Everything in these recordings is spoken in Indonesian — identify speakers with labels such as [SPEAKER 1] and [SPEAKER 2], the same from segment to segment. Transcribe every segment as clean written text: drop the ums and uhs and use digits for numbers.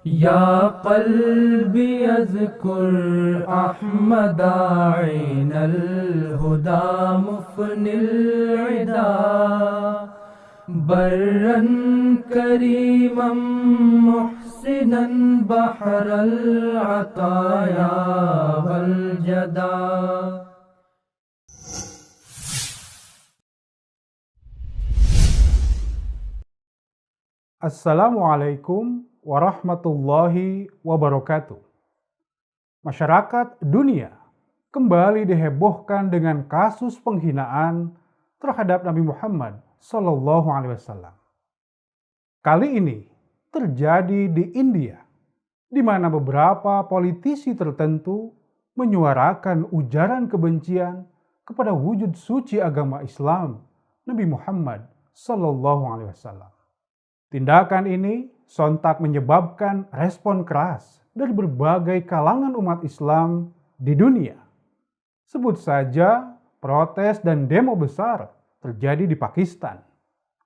[SPEAKER 1] يا قلبي اذكر أحمد عين الهدى مفن العدا برا كريما محسنا بحر العطايا والجدا.
[SPEAKER 2] Assalamualaikum warahmatullahi wabarakatuh. Masyarakat dunia kembali dihebohkan dengan kasus penghinaan terhadap Nabi Muhammad SAW. Kali ini terjadi di India, di mana beberapa politisi tertentu menyuarakan ujaran kebencian kepada wujud suci agama Islam Nabi Muhammad SAW. Tindakan ini sontak menyebabkan respon keras dari berbagai kalangan umat Islam di dunia. Sebut saja protes dan demo besar terjadi di Pakistan,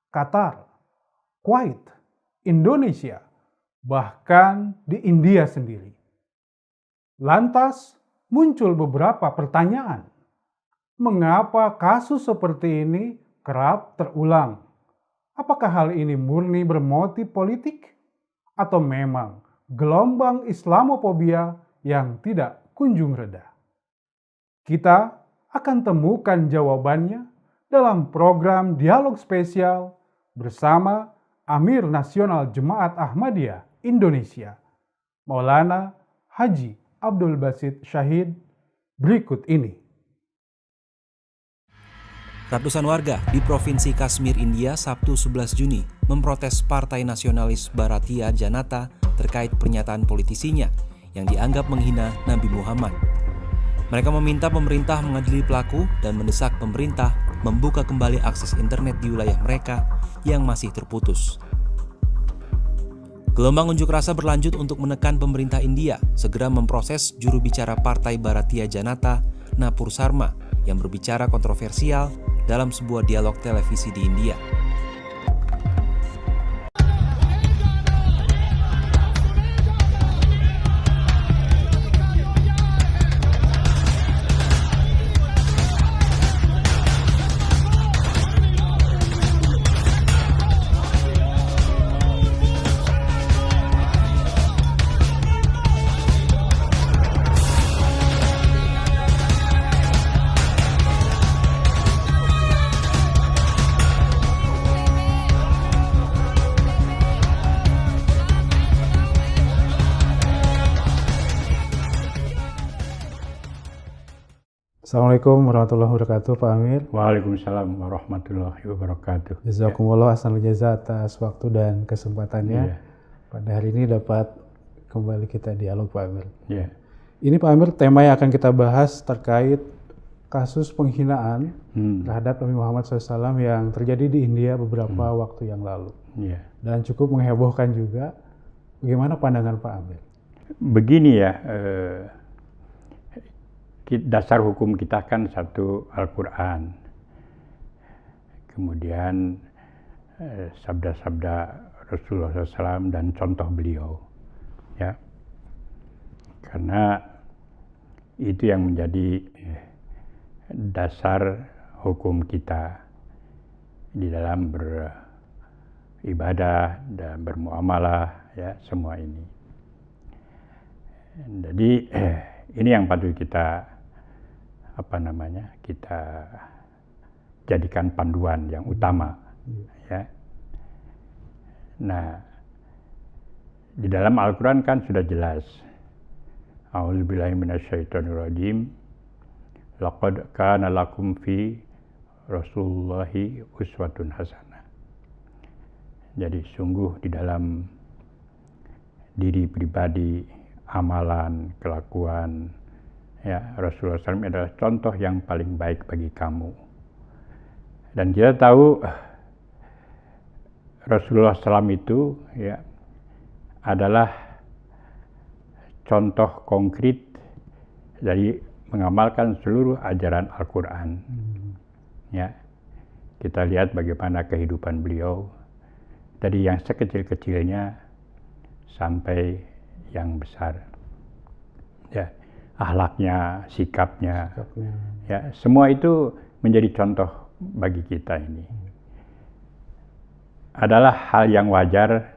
[SPEAKER 2] Qatar, Kuwait, Indonesia, bahkan di India sendiri. Lantas muncul beberapa pertanyaan. Mengapa kasus seperti ini kerap terulang? Apakah hal ini murni bermotif politik atau memang gelombang Islamofobia yang tidak kunjung reda? Kita akan temukan jawabannya dalam program dialog spesial bersama Amir Nasional Jemaat Ahmadiyah Indonesia, Maulana Haji Abdul Basit Syahid, berikut ini.
[SPEAKER 3] Ratusan warga di Provinsi Kashmir, India, Sabtu 11 Juni memprotes Partai Nasionalis Bharatiya Janata terkait pernyataan politisinya yang dianggap menghina Nabi Muhammad. Mereka meminta pemerintah mengadili pelaku dan mendesak pemerintah membuka kembali akses internet di wilayah mereka yang masih terputus. Gelombang unjuk rasa berlanjut untuk menekan pemerintah India segera memproses juru bicara Partai Bharatiya Janata, Napur Sarma, yang berbicara kontroversial dalam sebuah dialog televisi di India.
[SPEAKER 2] Assalamualaikum warahmatullahi wabarakatuh, Pak Amir.
[SPEAKER 4] Waalaikumsalam warahmatullahi wabarakatuh.
[SPEAKER 2] Jazakumullah ahsanal jazaa atas waktu dan kesempatannya.
[SPEAKER 4] Iya.
[SPEAKER 2] Pada hari ini dapat kembali kita dialog, Pak Amir.
[SPEAKER 4] Ya.
[SPEAKER 2] Ini Pak Amir, tema yang akan kita bahas terkait kasus penghinaan terhadap Nabi Muhammad SAW yang terjadi di India beberapa waktu yang lalu.
[SPEAKER 4] Ya.
[SPEAKER 2] Dan cukup menghebohkan juga. Bagaimana pandangan Pak Amir?
[SPEAKER 4] Begini ya, dasar hukum kita kan satu Al-Quran, kemudian sabda-sabda Rasulullah SAW dan contoh beliau, ya, karena itu yang menjadi dasar hukum kita di dalam beribadah dan bermuamalah, ya, semua ini. Jadi ini yang patut kita kita jadikan panduan yang utama, ya. Nah, di dalam Al-Quran kan sudah jelas, A'udzubillahi minasyaitonirrajim, laqad kana lakum fi Rasulillahi uswatun hasanah. Jadi sungguh di dalam diri pribadi, amalan, kelakuan, ya, Rasulullah SAW adalah contoh yang paling baik bagi kamu. Dan kita tahu Rasulullah SAW itu, ya, adalah contoh konkret dari mengamalkan seluruh ajaran Al-Quran. Ya, kita lihat bagaimana kehidupan beliau dari yang sekecil-kecilnya sampai yang besar. Ya, akhlaknya, sikapnya, ya, semua itu menjadi contoh bagi kita ini. Adalah hal yang wajar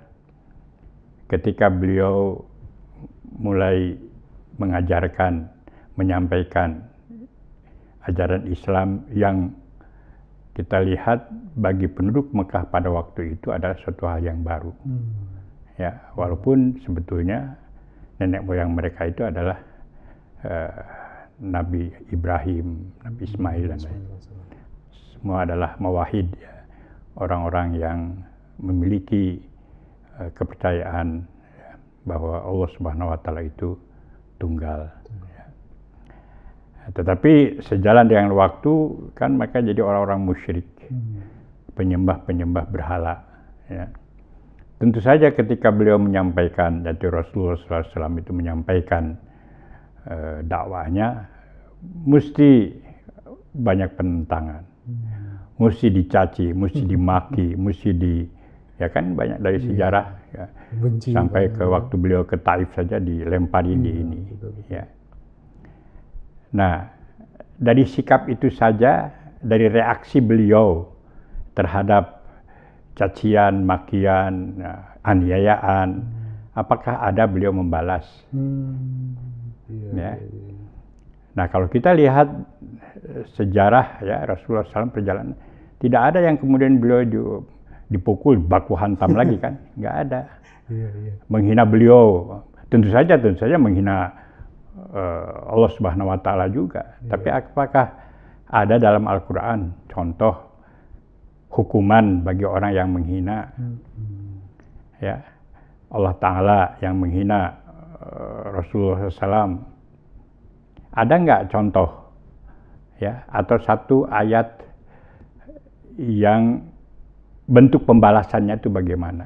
[SPEAKER 4] ketika beliau mulai mengajarkan, menyampaikan ajaran Islam yang kita lihat bagi penduduk Mekah pada waktu itu adalah suatu hal yang baru. Ya, walaupun sebetulnya nenek moyang mereka itu adalah Nabi Ibrahim, Nabi Ismail dan lain. Semua adalah mawahid, ya, orang-orang yang memiliki kepercayaan, ya, bahwa Allah Subhanahu wa Ta'ala itu tunggal. Ya. Tetapi sejalan dengan waktu kan mereka jadi orang-orang musyrik, penyembah-penyembah berhala. Ya. Tentu saja ketika beliau menyampaikan, jadi Rasulullah SAW itu menyampaikan dakwahnya, mesti banyak penentangan, mesti dicaci, mesti dimaki, mesti ya kan banyak dari sejarah, ya, sampai ke waktu beliau ke Taif saja dilemparin di ini. Ya. Nah, dari sikap itu saja, dari reaksi beliau terhadap cacian, makian, aniayaan, apakah ada beliau membalas? Ya. Nah, kalau kita lihat sejarah, ya, Rasulullah SAW perjalanan, tidak ada yang kemudian beliau dipukul, baku hantam lagi kan? Nggak ada. Menghina beliau, tentu saja menghina Allah Subhanahu wa Ta'ala juga. Tapi apakah ada dalam Al-Quran contoh hukuman bagi orang yang menghina? Ya, Allah Ta'ala yang menghina Rasulullah SAW, ada nggak contoh, ya, atau satu ayat yang bentuk pembalasannya itu bagaimana?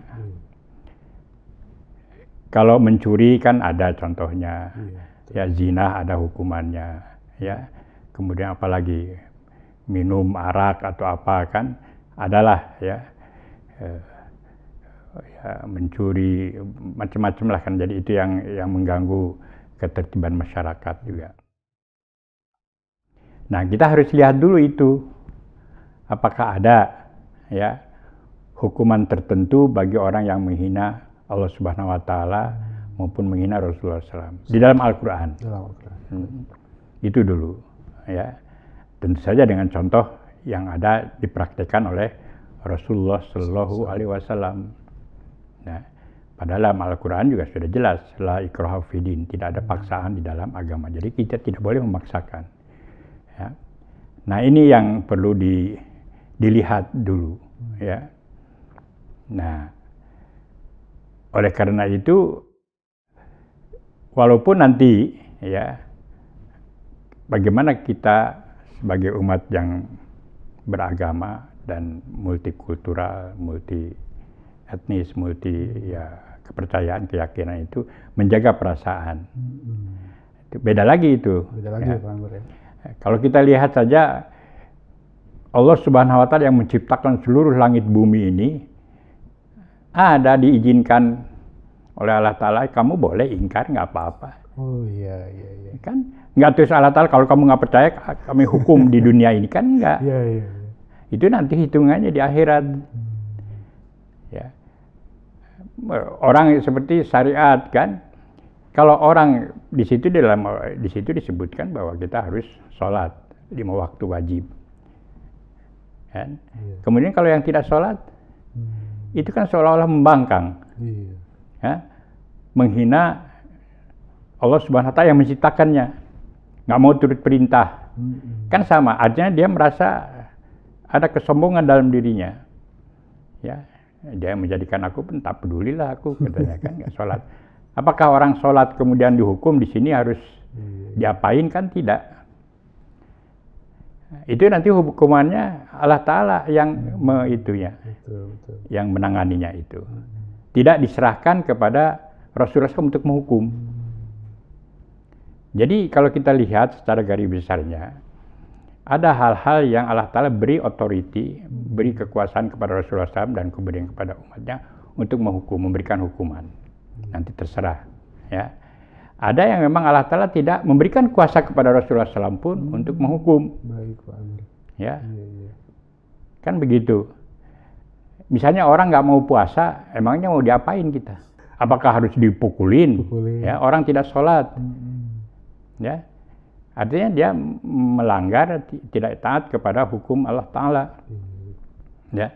[SPEAKER 4] Kalau mencuri kan ada contohnya, ya, zina ada hukumannya, ya, kemudian apalagi minum arak atau apa kan adalah, ya, ya, mencuri, macam-macam lah kan. Jadi itu yang mengganggu ketertiban masyarakat juga. Nah, kita harus lihat dulu itu, apakah ada, ya, hukuman tertentu bagi orang yang menghina Allah Subhanahu wa Ta'ala maupun menghina Rasulullah SAW di dalam Al-Quran. Itu dulu, ya. Tentu saja dengan contoh yang ada dipraktikkan oleh Rasulullah Shallallahu Alaihi Wasallam. Nah, padahal dalam Al-Quran juga sudah jelas, la ikraha fid-din, tidak ada paksaan di dalam agama. Jadi kita tidak boleh memaksakan. Ya. Nah, ini yang perlu dilihat dulu, ya. Nah, oleh karena itu, walaupun nanti, ya, bagaimana kita sebagai umat yang beragama dan multikultural, multi etnis, ya, kepercayaan, keyakinan itu menjaga perasaan. Itu beda lagi itu.
[SPEAKER 2] Beda lagi,
[SPEAKER 4] ya.
[SPEAKER 2] Pak Anggur, ya.
[SPEAKER 4] Kalau kita lihat saja, Allah Subhanahu wa Ta'ala yang menciptakan seluruh langit bumi ini, ada diizinkan oleh Allah Ta'ala, kamu boleh ingkar, nggak apa-apa.
[SPEAKER 2] Oh iya.
[SPEAKER 4] Kan nggak terus Allah Ta'ala, kalau kamu nggak percaya kami hukum di dunia ini, kan nggak.
[SPEAKER 2] Iya.
[SPEAKER 4] Itu nanti hitungannya di akhirat. Ya. Orang seperti syariat kan, kalau orang di situ disebutkan bahwa kita harus sholat 5 waktu wajib. Kan? Kemudian kalau yang tidak sholat, itu kan seolah-olah membangkang, ya, menghina Allah Subhanahu wa Ta'ala yang menciptakannya, nggak mau turut perintah. Kan sama, artinya dia merasa ada kesombongan dalam dirinya, ya, dia menjadikan aku pun tak pedulilah aku, katanya kan, nggak sholat. Apakah orang sholat kemudian dihukum di sini harus diapain? Kan tidak. Itu nanti hukumannya Allah Ta'ala yang yang menanganinya itu. Tidak diserahkan kepada Rasulullah SAW untuk menghukum. Jadi kalau kita lihat secara garis besarnya, ada hal-hal yang Allah Ta'ala beri authority, beri kekuasaan kepada Rasulullah SAW dan kemudian kepada umatnya untuk menghukum, memberikan hukuman. nanti terserah. Ya, ada yang memang Allah Ta'ala tidak memberikan kuasa kepada Rasulullah SAW pun untuk menghukum.
[SPEAKER 2] Baik Pak Amir.
[SPEAKER 4] Ya,
[SPEAKER 2] Iya.
[SPEAKER 4] kan begitu. Misalnya orang nggak mau puasa, emangnya mau diapain kita? Apakah harus dipukulin? Ya, orang tidak sholat. Ya, artinya dia melanggar, tidak taat kepada hukum Allah Ta'ala. Ya,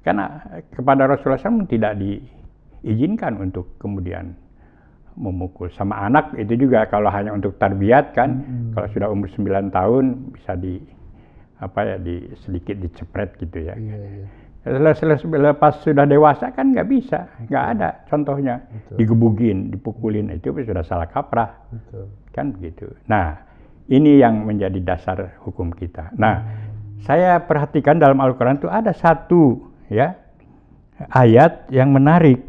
[SPEAKER 4] karena kepada Rasulullah SAW tidak diizinkan untuk kemudian memukul. Sama anak itu juga kalau hanya untuk tarbiyat kan, kalau sudah umur 9 tahun bisa sedikit dicepret gitu ya. Lepas sudah dewasa kan nggak bisa, nggak ada contohnya. Digebukin, dipukulin, itu sudah salah kaprah. Kan begitu. Nah, ini yang menjadi dasar hukum kita. Nah, saya perhatikan dalam Al-Quran itu ada satu ya ayat yang menarik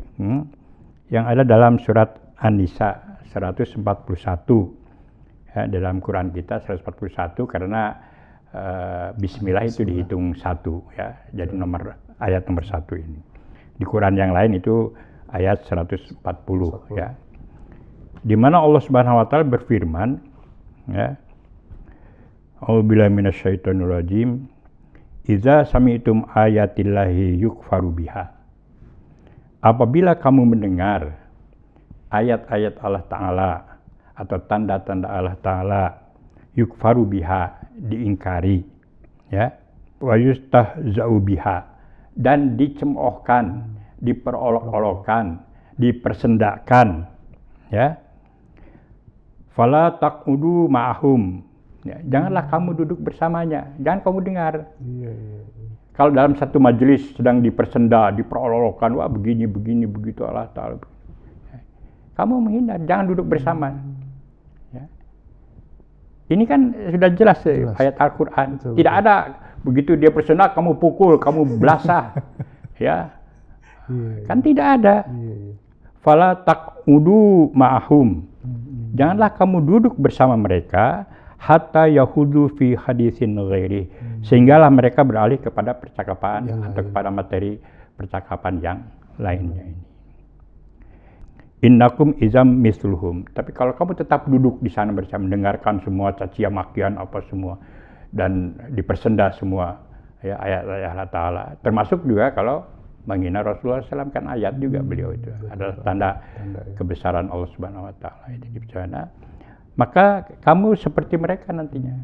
[SPEAKER 4] yang ada dalam surat An-Nisa 141 ya, dalam Quran kita 141 karena Bismillah itu dihitung satu ya, jadi ayat nomor 1 ini. Di Quran yang lain itu ayat 140 ya, di mana Allah Subhanahu Wa Taala berfirman ya, A'udzubillahi minasyaitonirrajim. Idza sami'tum ayatillahi yukfaru biha. Apabila kamu mendengar ayat-ayat Allah Ta'ala atau tanda-tanda Allah Ta'ala yukfaru biha, diingkari ya, wa yustahza'u biha, dan dicemoohkan, diperolok-olokkan, dipersendakkan ya, fala taqudu ma'ahum. Ya, janganlah kamu duduk bersamanya, jangan kamu dengar. Kalau dalam satu majelis sedang dipersenda, diperolok-olokkan, wah begini begitu Allah Ta'ala, kamu menghindar, jangan duduk bersama. Ya. Ini kan sudah jelas. Ayat Al-Quran. Tidak ada begitu dia bersenda kamu pukul, kamu belasah. Ya, kan tidak ada. Fala taqudu ma'ahum. Janganlah kamu duduk bersama mereka hatta yahudu fi hadisin ghairi, sehinggalah mereka beralih kepada percakapan atau kepada materi percakapan yang lainnya ini. Innakum izam misluhum. Tapi kalau kamu tetap duduk di sana bersama, mendengarkan semua cacian makian apa semua dan dipersenda semua ya ayat-ayat Allah Ta'ala, termasuk juga kalau menghina Rasulullah SAW, kan ayat juga beliau itu adalah tanda kebesaran Allah Subhanahu Wa Ta'ala itu di sana. Maka kamu seperti mereka nantinya.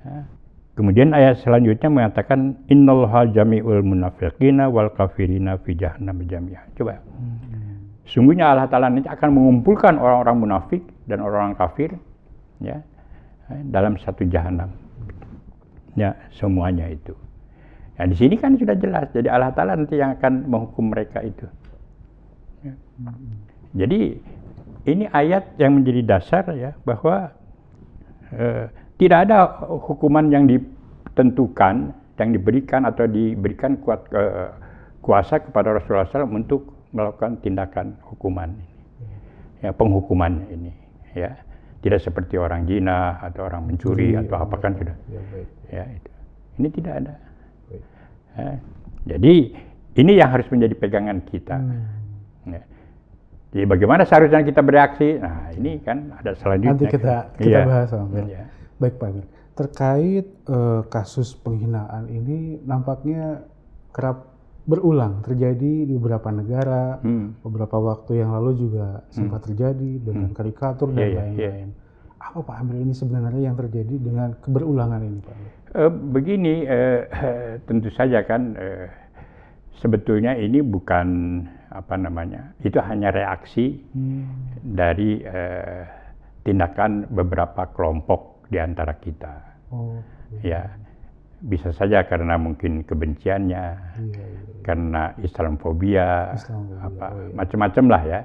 [SPEAKER 4] Ya. Kemudian ayat selanjutnya mengatakan innallaha jami'ul munafiqina wal kafirina fi jahannam jami'a. Coba. Sungguhnya Allah Ta'ala nanti akan mengumpulkan orang-orang munafik dan orang-orang kafir ya dalam satu jahanam. Ya, semuanya itu. Ya, di sini kan sudah jelas. Jadi Allah Ta'ala nanti yang akan menghukum mereka itu. Ya. Jadi ini ayat yang menjadi dasar ya bahwa tidak ada hukuman yang ditentukan, yang diberikan atau diberikan kuasa kepada Rasulullah SAW untuk melakukan tindakan hukuman ini, ya, penghukuman ini, ya, tidak seperti orang zina atau orang mencuri atau apa kan sudah, ya itu, ini tidak ada. Ya, jadi ini yang harus menjadi pegangan kita. Ya. Jadi bagaimana seharusnya kita bereaksi? Nah ini kan ada selanjutnya.
[SPEAKER 2] Nanti kita bahas, Pak.
[SPEAKER 4] Ya.
[SPEAKER 2] Baik Pak Amir. Terkait kasus penghinaan ini nampaknya kerap berulang terjadi di beberapa negara. Beberapa waktu yang lalu juga sempat terjadi dengan karikatur dan lain-lain. Apa Pak Amir ini sebenarnya yang terjadi dengan keberulangan ini Pak Amir?
[SPEAKER 4] Begini, tentu saja kan sebetulnya ini bukan itu hanya reaksi dari tindakan beberapa kelompok di antara kita. Ya, bisa saja karena mungkin kebenciannya, karena Islamfobia, macam-macam lah ya.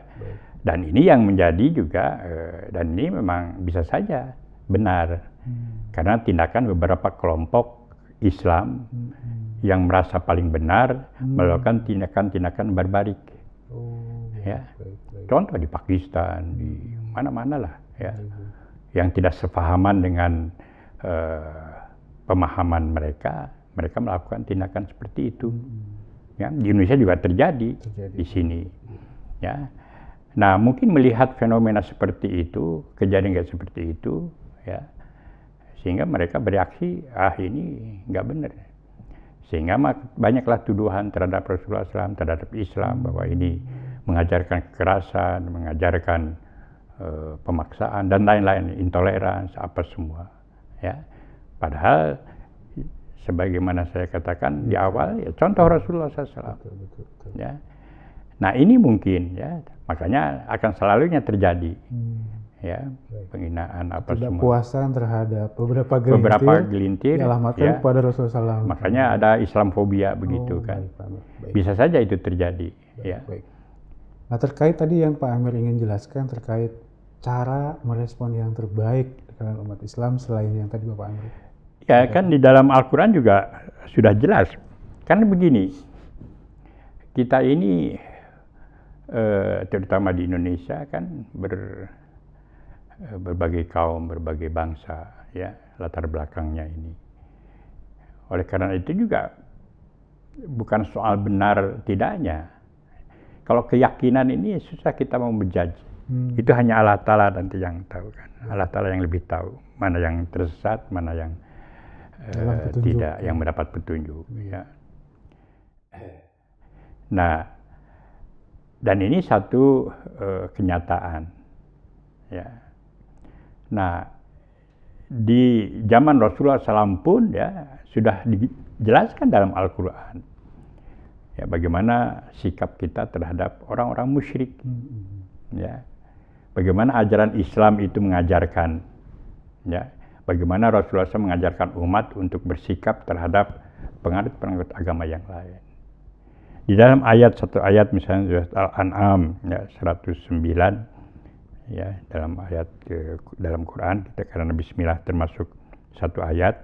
[SPEAKER 4] Dan ini yang menjadi juga, dan ini memang bisa saja benar, karena tindakan beberapa kelompok Islam yang merasa paling benar melakukan tindakan-tindakan barbarik. Ya, contoh di Pakistan, di mana-mana lah, ya, yang tidak sepahaman dengan pemahaman mereka melakukan tindakan seperti itu. Ya, di Indonesia juga terjadi. Di sini. Ya. Nah, mungkin melihat fenomena seperti itu, kejadian kayak seperti itu, ya, sehingga mereka bereaksi, ini nggak benar. Sehingga banyaklah tuduhan terhadap Rasulullah SAW, terhadap Islam, bahwa ini mengajarkan kekerasan, mengajarkan pemaksaan, dan lain-lain, intoleransi, apa semua. Ya. Padahal, sebagaimana saya katakan di awal, ya, contoh Rasulullah SAW.
[SPEAKER 2] Betul.
[SPEAKER 4] Ya. Nah, ini mungkin, ya, makanya akan selalunya terjadi, ya, penghinaan apa
[SPEAKER 2] Tidak
[SPEAKER 4] semua.
[SPEAKER 2] puasan terhadap beberapa
[SPEAKER 4] gelintir
[SPEAKER 2] dialamatkan
[SPEAKER 4] ya.
[SPEAKER 2] kepada Rasulullah SAW.
[SPEAKER 4] Makanya ada Islamfobia begitu kan.
[SPEAKER 2] Baik.
[SPEAKER 4] Bisa saja itu terjadi. Ya.
[SPEAKER 2] Baik. Nah, terkait tadi yang Pak Amir ingin jelaskan terkait cara merespon yang terbaik dengan umat Islam selain yang tadi Bapak Amir.
[SPEAKER 4] Ya, kan di dalam Al-Quran juga sudah jelas. Karena begini, kita ini terutama di Indonesia kan berbagai kaum, berbagai bangsa, ya, latar belakangnya ini. Oleh karena itu juga bukan soal benar tidaknya. Kalau keyakinan ini susah kita mau menjudge. Itu hanya Allah Ta'ala nanti yang tahu kan. Allah Ta'ala yang lebih tahu mana yang tersesat, mana yang tidak, yang mendapat petunjuk. Ya. Nah, dan ini satu kenyataan. Ya. Nah, di zaman Rasulullah SAW pun ya sudah dijelaskan dalam Al-Quran. Ya, bagaimana sikap kita terhadap orang-orang musyrik. Ya. Bagaimana ajaran Islam itu mengajarkan. Ya. Bagaimana Rasulullah SAW mengajarkan umat untuk bersikap terhadap penganut-penganut agama yang lain. Di dalam satu ayat misalnya Al-An'am ya, 109 ya, dalam ayat dalam Quran kita karena bismillah termasuk satu ayat.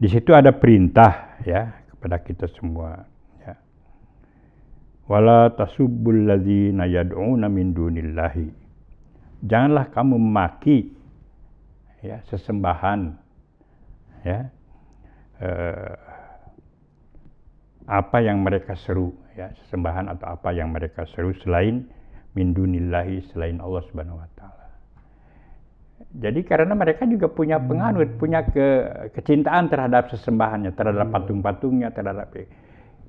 [SPEAKER 4] Di situ ada perintah ya kepada kita semua ya. Wala tasubbul ladzina yad'una min dunillahi. Janganlah kamu memaki ya sesembahan ya. Apa yang mereka seru, ya, sesembahan atau apa yang mereka seru selain min dunillahi, selain Allah Subhanahu wa Ta'ala. Jadi karena mereka juga punya penganut, punya kecintaan terhadap sesembahannya, terhadap patung-patungnya, terhadap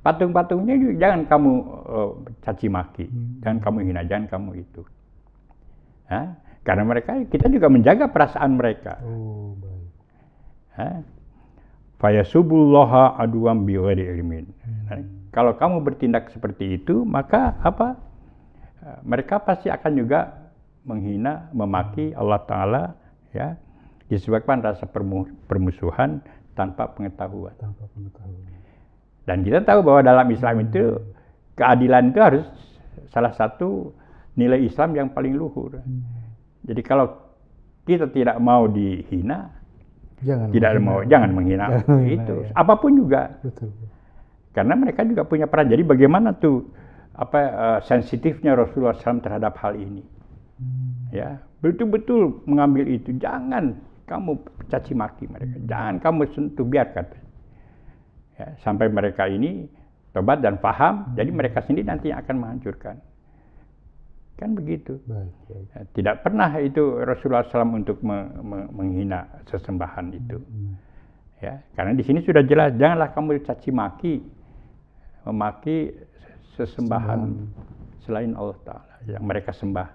[SPEAKER 4] patung-patungnya juga jangan kamu caci maki, jangan kamu hina, jangan kamu itu. Karena kita juga menjaga perasaan mereka.
[SPEAKER 2] Oh, baik.
[SPEAKER 4] Fayasubullaha aduwam bighairi ilmin. Kalau kamu bertindak seperti itu, maka apa? Mereka pasti akan juga menghina, memaki Allah Ta'ala, ya, disebabkan rasa permusuhan tanpa pengetahuan. Dan kita tahu bahwa dalam Islam itu keadilan itu harus salah satu nilai Islam yang paling luhur. Jadi kalau kita tidak mau dihina, jangan menghina itu, ya. Apapun juga.
[SPEAKER 2] Betul.
[SPEAKER 4] Karena mereka juga punya peran. Jadi bagaimana tuh sensitifnya Rasulullah SAW terhadap hal ini, ya, betul-betul mengambil itu. Jangan kamu caci maki mereka, jangan kamu sentuh, biarkan. Ya, sampai mereka ini tobat dan paham, jadi mereka sendiri nanti akan menghancurkan. Kan begitu.
[SPEAKER 2] Baik.
[SPEAKER 4] Ya, tidak pernah itu Rasulullah SAW untuk menghina sesembahan itu. Ya, karena di sini sudah jelas, janganlah kamu caci maki, memaki sesembahan selain Allah Ta'ala, yang mereka sembah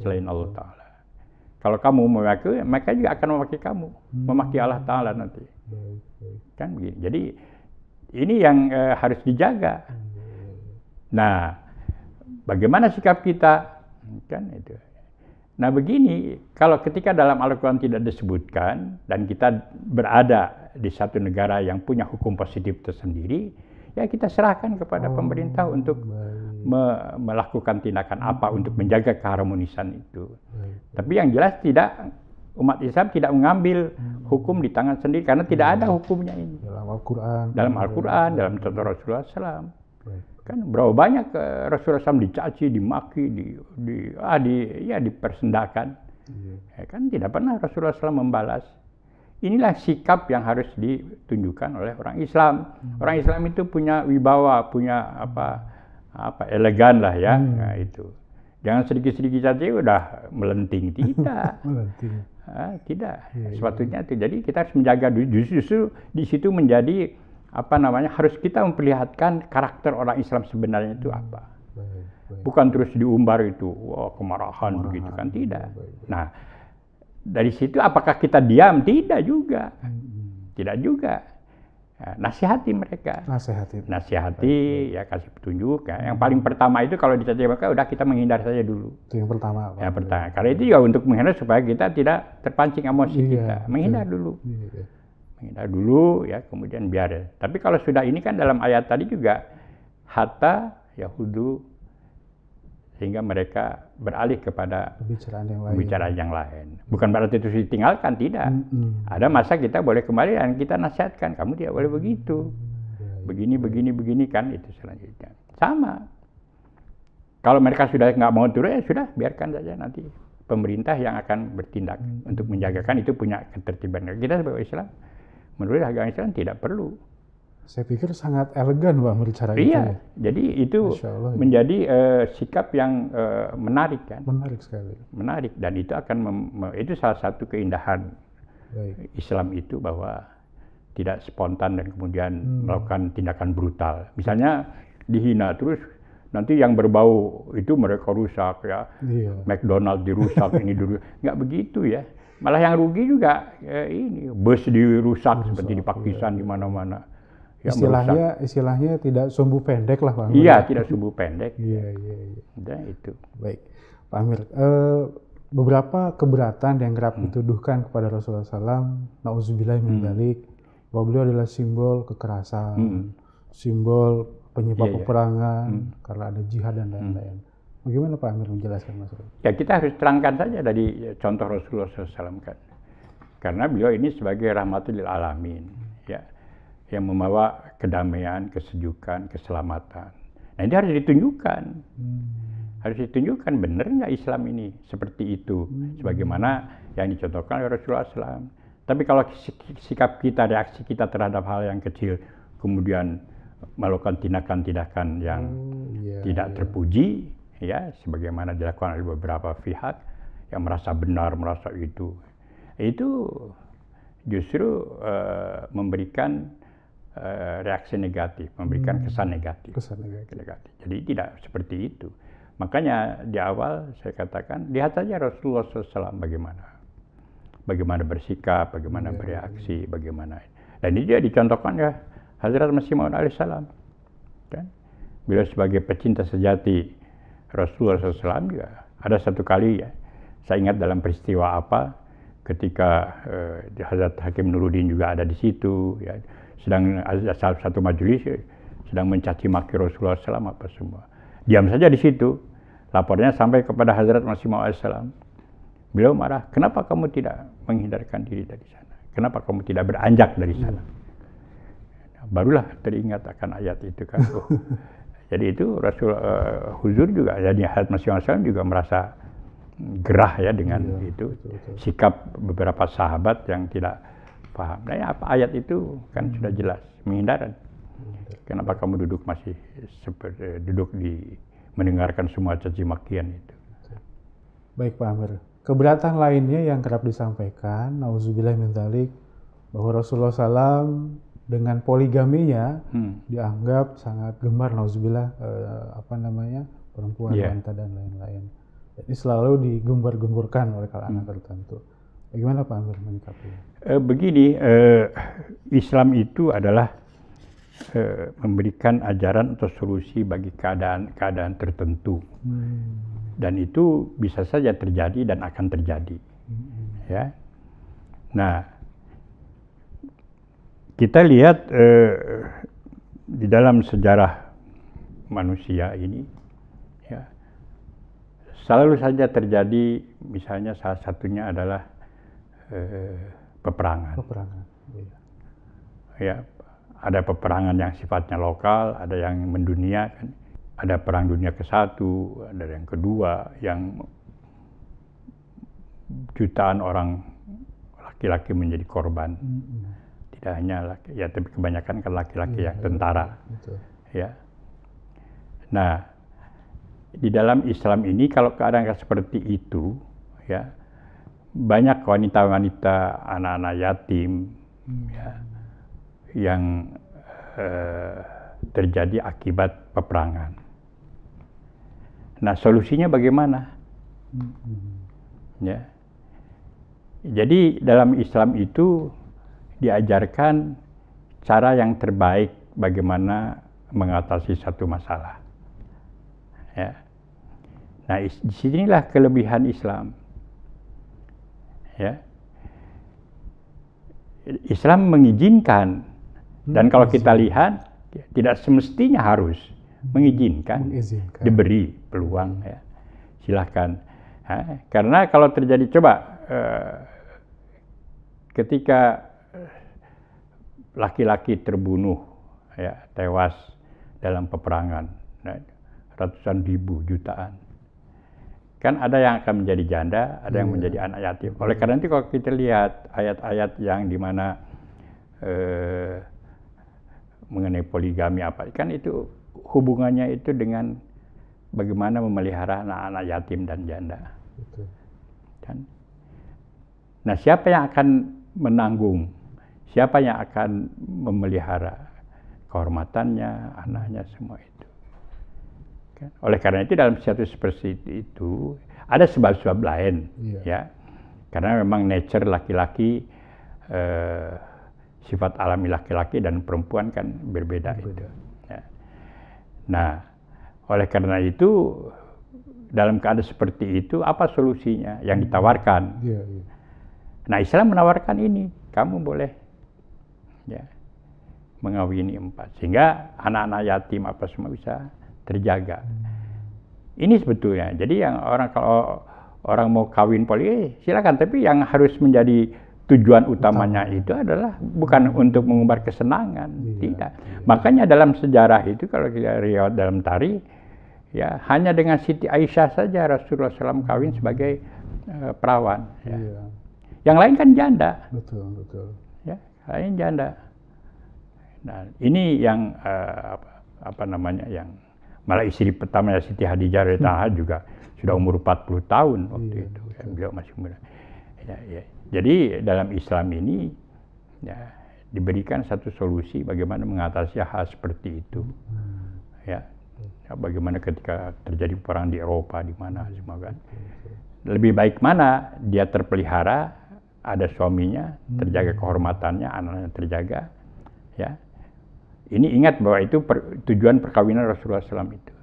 [SPEAKER 4] selain Allah Ta'ala. Kalau kamu memaki, mereka juga akan memaki kamu, memaki Allah Ta'ala nanti. Kan begini. Jadi ini yang harus dijaga. Nah, bagaimana sikap kita? Kan itu. Nah begini, kalau ketika dalam Al-Quran tidak disebutkan dan kita berada di satu negara yang punya hukum positif tersendiri, ya kita serahkan kepada pemerintah untuk melakukan tindakan apa untuk menjaga keharmonisan itu. Tapi yang jelas umat Islam tidak mengambil hukum di tangan sendiri karena tidak ada hukumnya ini. Dalam Al-Quran, dalam contoh Rasulullah SAW. Kan berapa banyak Rasulullah SAW dicaci, dimaki, dipersendakan. Ya, kan tidak pernah Rasulullah SAW membalas. Inilah sikap yang harus ditunjukkan oleh orang Islam. Orang Islam itu punya wibawa, punya elegan lah ya. Nah, itu. Jangan sedikit-sedikit saja udah melenting, tidak.
[SPEAKER 2] Melenting.
[SPEAKER 4] Tidak. Sepatutnya itu. Jadi kita harus menjaga justru di situ menjadi harus kita memperlihatkan karakter orang Islam sebenarnya itu apa. Bukan terus diumbar itu, kemarahan begitu kan, tidak. Nah, dari situ apakah kita diam? Tidak juga. Tidak juga. Nasihati mereka. Nasihati, ya kasih petunjuk. Ya. Yang paling pertama itu kalau dicaci maka udah kita menghindar saja dulu.
[SPEAKER 2] Itu yang pertama.
[SPEAKER 4] Yang pertama. Karena itu juga untuk menghindar supaya kita tidak terpancing emosi kita. Menghindar dulu. Menghindar dulu ya, kemudian biar. Tapi kalau sudah ini kan dalam ayat tadi juga hatta yahudu, sehingga mereka beralih kepada pembicaraan yang lain. Bukan berarti itu ditinggalkan, tidak. Ada masa kita boleh kembali dan kita nasihatkan, kamu tidak boleh begitu. Begini kan, itu selanjutnya. Sama. Kalau mereka sudah nggak mau turun, ya sudah, biarkan saja nanti pemerintah yang akan bertindak untuk menjagakan itu punya ketertiban. Kita sebagai Islam, menurut agama Islam tidak perlu.
[SPEAKER 2] Saya pikir sangat elegan Pak berbicara itu.
[SPEAKER 4] Iya, jadi itu menjadi sikap yang menarik kan.
[SPEAKER 2] Menarik sekali.
[SPEAKER 4] Menarik, dan itu akan itu salah satu keindahan Islam itu, bahwa tidak spontan dan kemudian melakukan tindakan brutal. Misalnya dihina terus, nanti yang berbau itu mereka rusak ya. McDonald dirusak, ini dirusak. Nggak begitu ya. Malah yang rugi juga ini bus dirusak seperti di Pakistan di mana-mana. Ya,
[SPEAKER 2] istilahnya tidak sumbu pendek lah Pak Amir.
[SPEAKER 4] Iya, tidak sumbu pendek.
[SPEAKER 2] Iya.
[SPEAKER 4] Dan itu.
[SPEAKER 2] Baik, Pak Amir. Beberapa keberatan yang kerap dituduhkan kepada Rasulullah SAW, na'udzubillah min dzalik, bahwa beliau adalah simbol kekerasan, simbol penyebab peperangan, karena ada jihad dan lain-lain. Bagaimana Pak Amir menjelaskan masalah?
[SPEAKER 4] Ya, kita harus terangkan saja dari contoh Rasulullah SAW kan. Karena beliau ini sebagai rahmatul lil alamin, ya, yang membawa kedamaian, kesejukan, keselamatan. Nah, ini harus ditunjukkan. Harus ditunjukkan benar nggak Islam ini seperti itu, sebagaimana yang dicontohkan oleh Rasulullah SAW. Tapi kalau sikap kita, reaksi kita terhadap hal yang kecil, kemudian melakukan tindakan-tindakan yang tidak terpuji, ya, sebagaimana dilakukan oleh beberapa pihak yang merasa benar, merasa itu justru memberikan reaksi negatif, memberikan kesan negatif. Jadi tidak seperti itu. Makanya di awal saya katakan, lihat saja Rasulullah SAW bagaimana bersikap, bagaimana bereaksi, bagaimana. Dan ini dia dicontohkan ya Hazrat Masih Maud alaihissalam. Kan? Beliau sebagai pecinta sejati Rasulullah SAW juga ada satu kali ya, saya ingat dalam peristiwa apa, ketika Hazrat Hakim Nuruddin juga ada di situ, ya, sedang ada satu majelis sedang mencaci maki Rasulullah SAW apa semua. Diam saja di situ, lapornya sampai kepada Hazrat Masih Maud alaihissalam. Beliau marah, kenapa kamu tidak menghindarkan diri dari sana? Kenapa kamu tidak beranjak dari sana? Barulah teringat akan ayat itu kan. Jadi itu Rasul Huzur juga, jadi Hazrat Masih Maud alaihissalam juga merasa gerah ya dengan itu. Betul. Sikap beberapa sahabat yang tidak paham. Nah, apa ayat itu kan sudah jelas, menghindar. Kenapa kamu masih duduk mendengarkan semua caci makian itu.
[SPEAKER 2] Baik Pak Amir. Keberatan lainnya yang kerap disampaikan, na'udzubillah min dzalik, bahwa Rasulullah SAW dengan poligaminya dianggap sangat gemar, na'udzubillah, perempuan, wanita dan lain-lain. Ini selalu digembar-gemburkan oleh kalangan tertentu. Bagaimana Pak Amir menyikapinya?
[SPEAKER 4] Begini, Islam itu adalah memberikan ajaran atau solusi bagi keadaan tertentu, dan itu bisa saja terjadi dan akan terjadi. Ya, nah kita lihat di dalam sejarah manusia ini, ya, selalu saja terjadi, misalnya salah satunya adalah peperangan. Ya, ada peperangan yang sifatnya lokal, ada yang mendunia kan. Ada perang dunia ke-1, ada yang kedua, yang jutaan orang laki-laki menjadi korban. Tidak hanya laki, ya, tapi kebanyakan kan laki-laki yang tentara. Ya. Nah, di dalam Islam ini kalau keadaan seperti itu, ya banyak wanita-wanita, anak-anak yatim, ya, yang terjadi akibat peperangan. Nah, solusinya bagaimana? Ya, jadi dalam Islam itu diajarkan cara yang terbaik bagaimana mengatasi satu masalah. Ya. Nah, di sinilah kelebihan Islam. Ya. Islam mengizinkan, dan kalau kita lihat tidak semestinya harus mengizinkan, diberi peluang, ya. Silahkan. Karena kalau terjadi, coba ketika laki-laki terbunuh, ya, tewas dalam peperangan, ratusan ribu, jutaan, kan ada yang akan menjadi janda, ada yang menjadi anak yatim. Oleh karena itu kalau kita lihat ayat-ayat yang dimana mengenai poligami apa, kan itu hubungannya itu dengan bagaimana memelihara anak-anak yatim dan janda.
[SPEAKER 2] Betul.
[SPEAKER 4] Kan? Nah, siapa yang akan menanggung? Siapa yang akan memelihara kehormatannya, anaknya, semua itu? Kan? Oleh karena itu dalam satu seperti itu ada sebab-sebab lain, ya. Karena memang nature laki-laki, sifat alami laki-laki dan perempuan kan berbeda. Itu. Ya. Nah, oleh karena itu dalam keadaan seperti itu apa solusinya yang ditawarkan? Nah, Islam menawarkan ini, kamu boleh, ya, mengawini 4 sehingga anak-anak yatim apa semua bisa terjaga. Ini sebetulnya. Jadi yang kalau orang mau kawin poli, silakan, tapi yang harus menjadi tujuan utamanya itu adalah bukan untuk mengumbar kesenangan, tidak. Makanya dalam sejarah itu kalau kita lihat dalam tarikh, ya hanya dengan Siti Aisyah saja Rasulullah SAW kawin sebagai perawan. Ya. Yang lain kan janda.
[SPEAKER 2] Betul.
[SPEAKER 4] Ya, lain janda. Nah, ini yang apa namanya, yang malah istri pertamanya Siti Hadijah radhiyallahu juga sudah umur 40 tahun waktu itu. Ya, beliau masih muda. Ya. Jadi dalam Islam ini, ya, diberikan satu solusi bagaimana mengatasi hal seperti itu. Ya, bagaimana ketika terjadi perang di Eropa, di mana semua kan. Lebih baik mana dia terpelihara, ada suaminya, terjaga kehormatannya, anaknya terjaga. Ya, ini ingat bahwa itu tujuan perkawinan Rasulullah SAW itu.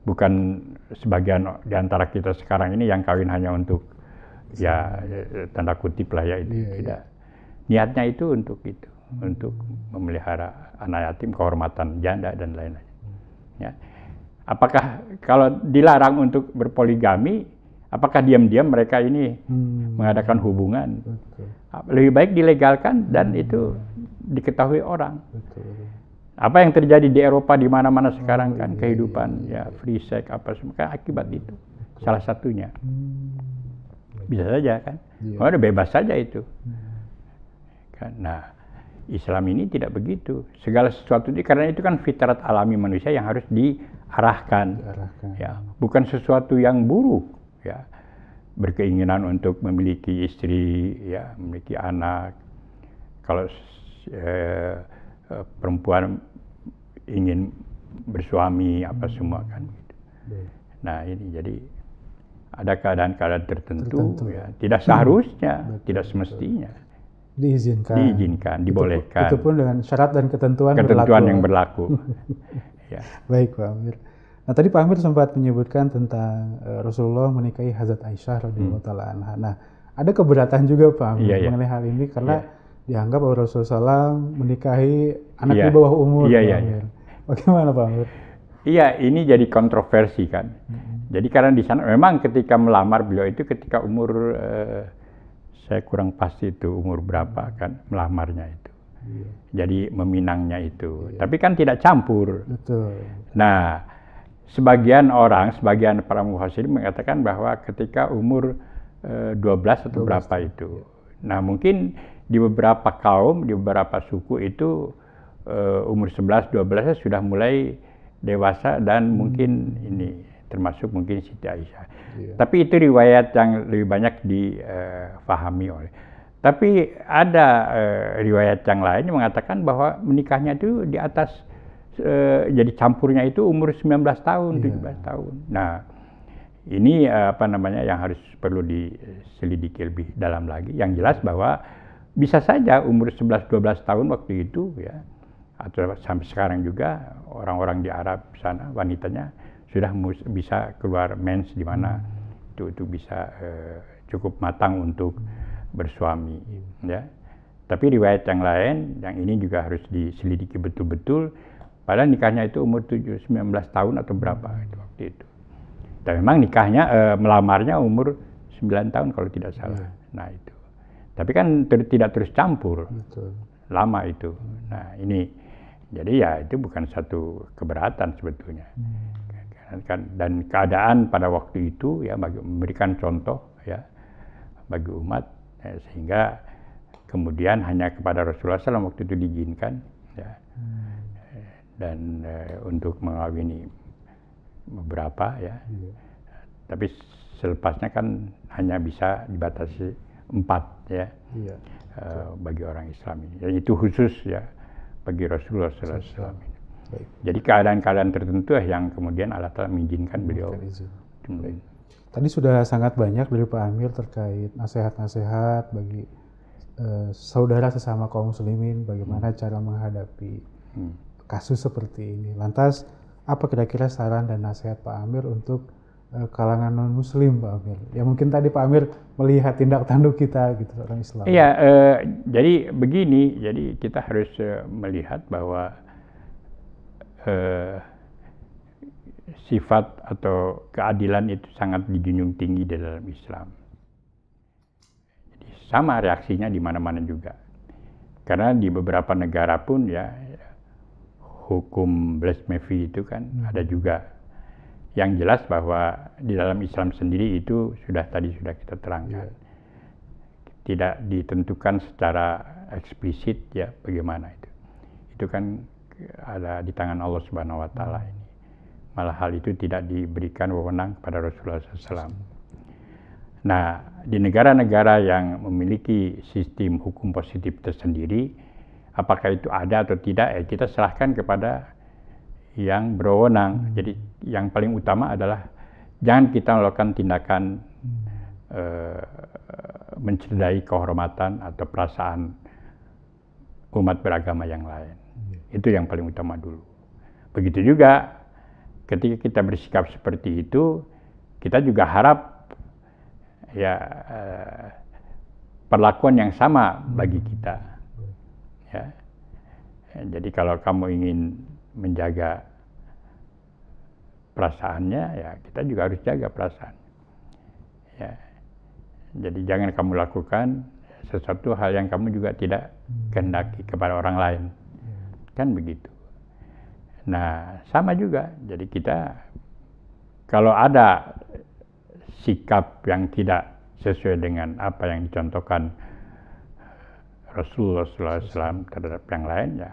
[SPEAKER 4] Bukan sebagian di antara kita sekarang ini yang kawin hanya untuk, ya, tanda kutip lah ya, itu tidak. Niatnya itu untuk itu, untuk memelihara anak yatim, kehormatan janda dan lain-lain. Ya. Apakah kalau dilarang untuk berpoligami, apakah diam-diam mereka ini mengadakan hubungan?
[SPEAKER 2] Betul.
[SPEAKER 4] Lebih baik dilegalkan dan itu diketahui orang.
[SPEAKER 2] Betul.
[SPEAKER 4] Apa yang terjadi di Eropa di mana-mana sekarang kan kehidupan ya free sex apa semua kan akibat itu. Salah satunya. Bisa saja kan. Oh, ada bebas saja itu. Kan. Nah, Islam ini tidak begitu. Segala sesuatu itu karena itu kan fitrat alami manusia yang harus diarahkan. Ya, bukan sesuatu yang buruk, ya. Berkeinginan untuk memiliki istri, ya, memiliki anak. Kalau perempuan ingin bersuami apa semua kan. Nah, ini jadi ada keadaan-keadaan tertentu. Ya, tidak seharusnya, tidak semestinya. Diizinkan, dibolehkan.
[SPEAKER 2] Itu pun dengan syarat dan ketentuan
[SPEAKER 4] yang berlaku. Ya.
[SPEAKER 2] Baik, Pak Amir. Nah, tadi Pak Amir sempat menyebutkan tentang Rasulullah menikahi Hazrat Aisyah radhiyallahu taala anha. Nah, ada keberatan juga Pak Amir mengenai hal ini karena dianggap bahwa Rasulullah SAW menikahi anak di bawah umur. Iya. Bagaimana Pak Amir?
[SPEAKER 4] Iya, ini jadi kontroversi kan. Jadi karena di sana memang ketika melamar beliau itu ketika umur saya kurang pasti itu umur berapa kan melamarnya itu. Jadi meminangnya itu. Tapi kan tidak campur.
[SPEAKER 2] Betul.
[SPEAKER 4] Nah, sebagian para mufassirin mengatakan bahwa ketika umur 12 atau berapa itu. Nah, mungkin di beberapa kaum, di beberapa suku itu umur 11-12 sudah mulai dewasa dan mungkin ini termasuk mungkin Siti Aisyah. Tapi itu riwayat yang lebih banyak difahami oleh. Tapi ada riwayat yang lain yang mengatakan bahwa menikahnya itu di atas jadi campurnya itu umur 19 tahun, 17 tahun. Nah, ini apa namanya yang harus perlu diselidiki lebih dalam lagi. Yang jelas bahwa bisa saja umur 11-12 tahun waktu itu ya, atau sampai sekarang juga orang-orang di Arab sana wanitanya sudah bisa keluar mens di mana itu bisa cukup matang untuk bersuami ya. Tapi riwayat yang lain yang ini juga harus diselidiki betul-betul. Padahal nikahnya itu umur 19 tahun atau berapa itu waktu itu. Dan memang nikahnya melamarnya umur 9 tahun kalau tidak salah. Nah itu. Tapi kan tidak terus campur. Betul. Lama itu. Nah ini jadi ya itu bukan satu keberatan sebetulnya. Dan keadaan pada waktu itu ya memberikan contoh ya bagi umat ya, sehingga kemudian hanya kepada Rasulullah SAW waktu itu diizinkan ya. Dan untuk mengawini beberapa ya, tapi selepasnya kan hanya bisa dibatasi 4 ya, bagi orang Islam ini. Dan itu khusus ya bagi Rasulullah SAW. Jadi keadaan-keadaan tertentu yang kemudian Allah Ta'ala mengizinkan beliau.
[SPEAKER 2] Tadi sudah sangat banyak dari Pak Amir terkait nasihat-nasihat bagi saudara sesama kaum muslimin, bagaimana cara menghadapi kasus seperti ini. Lantas, apa kira-kira saran dan nasihat Pak Amir untuk kalangan non-muslim, Pak Amir? Ya mungkin tadi Pak Amir melihat tindak tanduk kita, gitu, orang Islam.
[SPEAKER 4] Iya, jadi begini, jadi kita harus melihat bahwa sifat atau keadilan itu sangat dijunjung tinggi di dalam Islam. Jadi sama reaksinya di mana-mana juga. Karena di beberapa negara pun ya, hukum blasphemy itu kan ada juga. Yang jelas bahwa di dalam Islam sendiri itu sudah kita terangkan. Tidak ditentukan secara eksplisit ya bagaimana itu. Itu kan ada di tangan Allah Subhanahu wa Ta'ala ini. Malah hal itu tidak diberikan wewenang kepada Rasulullah SAW. Nah, di negara-negara yang memiliki sistem hukum positif tersendiri, apakah itu ada atau tidak, kita serahkan kepada yang berwenang. Jadi yang paling utama adalah jangan kita melakukan tindakan mencederai kehormatan atau perasaan umat beragama yang lain. Itu yang paling utama dulu. Begitu juga ketika kita bersikap seperti itu, kita juga harap ya perlakuan yang sama bagi kita. Ya. Jadi kalau kamu ingin menjaga perasaannya, ya kita juga harus jaga perasaan. Ya. Jadi jangan kamu lakukan sesuatu hal yang kamu juga tidak kehendaki kepada orang lain. Kan begitu. Nah, sama juga. Jadi kita kalau ada sikap yang tidak sesuai dengan apa yang dicontohkan Rasulullah SAW terhadap yang lain, ya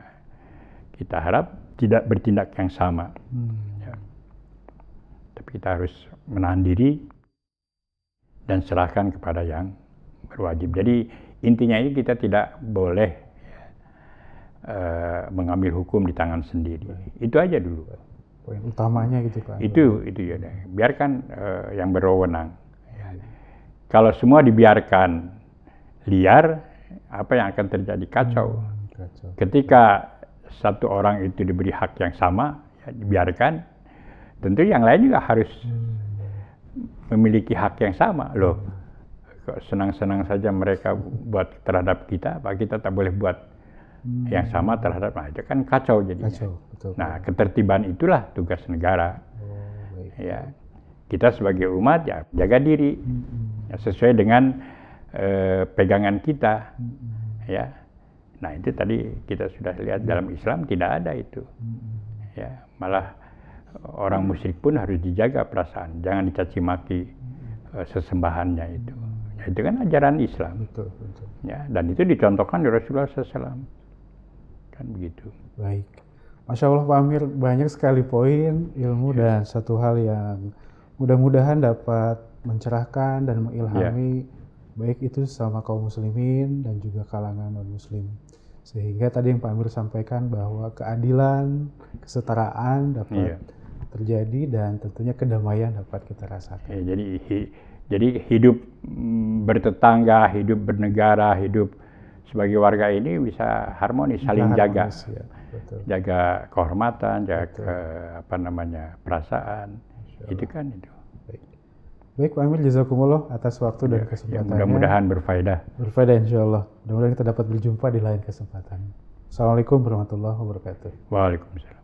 [SPEAKER 4] kita harap tidak bertindak yang sama. Ya. Tapi kita harus menahan diri dan serahkan kepada yang berwajib. Jadi intinya ini kita tidak boleh mengambil hukum di tangan sendiri. Itu aja dulu.
[SPEAKER 2] Poin utamanya gitu Pak.
[SPEAKER 4] Itu ya. Biarkan yang berwenang. Ya. Kalau semua dibiarkan liar, apa yang akan terjadi? Kacau. Ketika satu orang itu diberi hak yang sama, ya, dibiarkan, tentu yang lain juga harus memiliki hak yang sama. Loh, kok senang-senang saja mereka buat terhadap kita, apa kita tak boleh buat yang sama terhadap mereka? Kan kacau jadinya.
[SPEAKER 2] Betul.
[SPEAKER 4] Nah, ketertiban itulah tugas negara. Ya, kita sebagai umat ya jaga diri, ya, sesuai dengan pegangan kita. Ya, nah itu tadi kita sudah lihat dalam Islam tidak ada itu. Ya, malah orang musyrik pun harus dijaga perasaan, jangan dicaci maki sesembahannya itu. Ya, itu kan ajaran Islam.
[SPEAKER 2] Betul.
[SPEAKER 4] Ya, dan itu dicontohkan di Rasulullah SAW. Kan begitu.
[SPEAKER 2] Baik. Masya Allah Pak Amir, banyak sekali poin, ilmu dan satu hal yang mudah-mudahan dapat mencerahkan dan mengilhami baik itu sama kaum muslimin dan juga kalangan non-muslim. Sehingga tadi yang Pak Amir sampaikan bahwa keadilan, kesetaraan dapat terjadi dan tentunya kedamaian dapat kita rasakan.
[SPEAKER 4] Jadi hidup bertetangga, hidup bernegara, hidup sebagai warga ini bisa harmonis, saling jaga.
[SPEAKER 2] Ya, betul.
[SPEAKER 4] Jaga kehormatan, jaga perasaan. Itu kan itu.
[SPEAKER 2] Baik Pak Amir, jazakumullah atas waktu dan kesempatannya.
[SPEAKER 4] Mudah-mudahan berfaedah.
[SPEAKER 2] Berfaedah insyaallah. Mudah-mudahan kita dapat berjumpa di lain kesempatan. Assalamualaikum warahmatullahi wabarakatuh.
[SPEAKER 4] Waalaikumsalam.